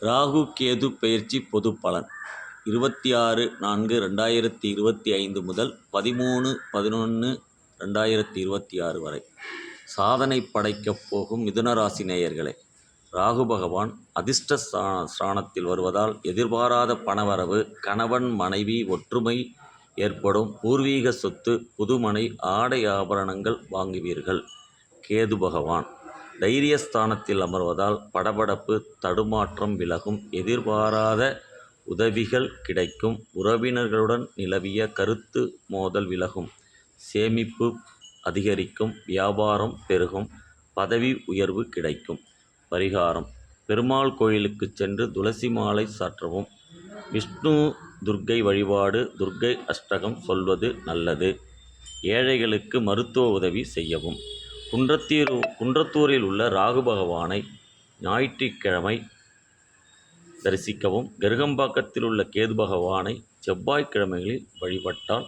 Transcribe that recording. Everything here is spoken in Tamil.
ராகு கேது பெயர்ச்சி பொது பலன் 26/4/2025 முதல் 13/11/2026 வரை. சாதனை படைக்கப் போகும் மிதுனராசி நேயர்களே, ராகு பகவான் அதிர்ஷ்ட ஸ்தானத்தில் வருவதால் எதிர்பாராத பணவரவு, கணவன் மனைவி ஒற்றுமை ஏற்படும், பூர்வீக சொத்து, புதுமனை, ஆடை ஆபரணங்கள் வாங்குவீர்கள். கேது பகவான் தைரியஸ்தானத்தில் அமர்வதால் படபடப்பு, தடுமாற்றம் விலகும், எதிர்பாராத உதவிகள் கிடைக்கும், உறவினர்களுடன் நிலவிய கருத்து மோதல் விலகும், சேமிப்பு அதிகரிக்கும், வியாபாரம் பெருகும், பதவி உயர்வு கிடைக்கும். பரிகாரம்: பெருமாள் கோயிலுக்கு சென்று துளசி மாலை சாற்றவும். விஷ்ணு துர்க்கை வழிபாடு, துர்க்கை அஷ்டகம் சொல்வது நல்லது. ஏழைகளுக்கு மருத்துவ உதவி செய்யவும். குன்றத்தூரில் உள்ள ராகு பகவானை ஞாயிற்றுக்கிழமை தரிசிக்கவும். கருகம்பாக்கத்தில் உள்ள கேது பகவானை செவ்வாய்க்கிழமைகளில் வழிபட்டால்